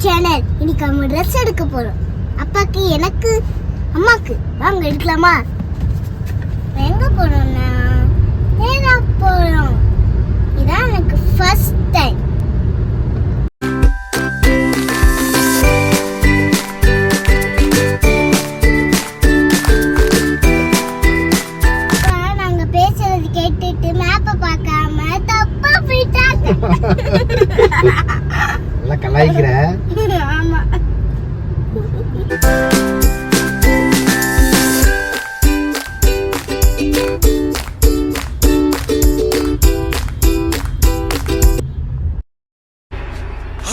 Channel. இன்னைக்கு நம்ம dress எடுக்க போறோம். அப்பாக்கு, எனக்கு, அம்மாக்கு. வாங்க எடுக்கலாமா? எங்க போறோம்னா நேரா போறோம். இதான் எனக்கு ஃபர்ஸ்ட் டைம். நாங்க பேசுறது கேட்டுட்டு மேப்பை பார்க்காம தப்பா போயிட்டாங்க. நல்லா கலாய்க்கிற. ஆமா.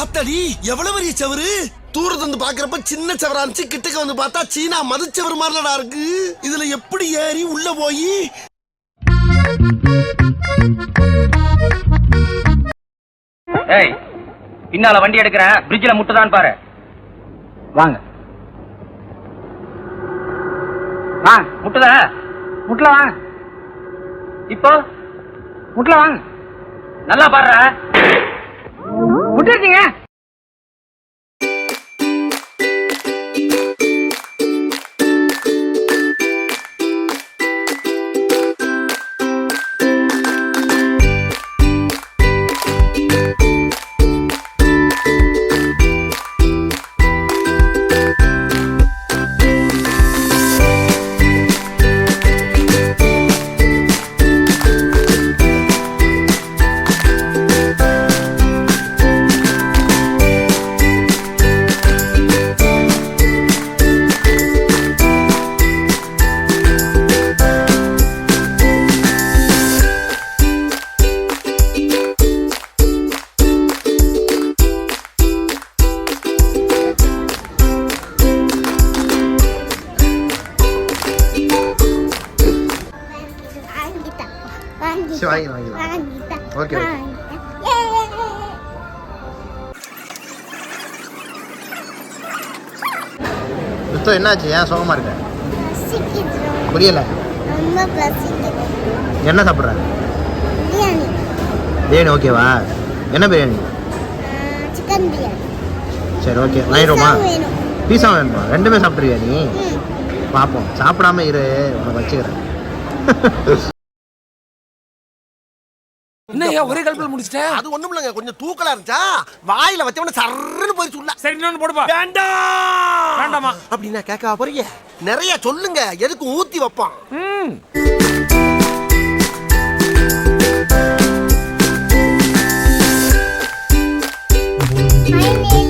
ஆத்தாடி எவ்வளவு பெரிய சவரு! தூரத்துல இருந்து பாக்குறப்ப சின்ன சவரா இருந்துச்சு, கிட்டக்க வந்து பார்த்தா சீனா மதுச்சவர் மாதிரிலடா இருக்கு. இதுல எப்படி ஏறி உள்ள போய் ஏய், பின்னால வண்டி எடுக்கிறேன், பிரிட்ஜ்ல முட்டுதான் பாரு. வாங்க முட்டுத முட்டல வாங்க. இப்போ முட்டல வாங்க. நல்லா பாடுற முட்டிருக்கீங்க. ஓகே. என்னாச்சு? ஏன் சோகமா இருக்க? புரியல. என்ன சாப்பிட்ற? பிரியாணி. ஓகேவா? என்ன பிரியாணி? சிக்கன் பிரியாணி. சரி, ஓகே. வாங்கிடுவோமா? பீஸா வேணுமா? ரெண்டுமே சாப்பிட்ருவியா நீ? பார்ப்போம். சாப்பிடாம இரு, உனக்கு வச்சுக்கிறேன். என்ன ஒரே கல்பல முடிச்சிட்டேன்? அது ஒண்ணும் இல்லங்க, கொஞ்சம் தூக்கலா இருந்துச்சா, வாயில வச்சவன சர்றன்னு போய் சொல்ல. சரி, இன்னொன்னு போடுப்பா. வேண்டாம். வேண்டாமா? அப்படின்னா கேட்க போறீங்க? நிறைய சொல்லுங்க, எதுக்கு ஊத்தி வைப்பான். My name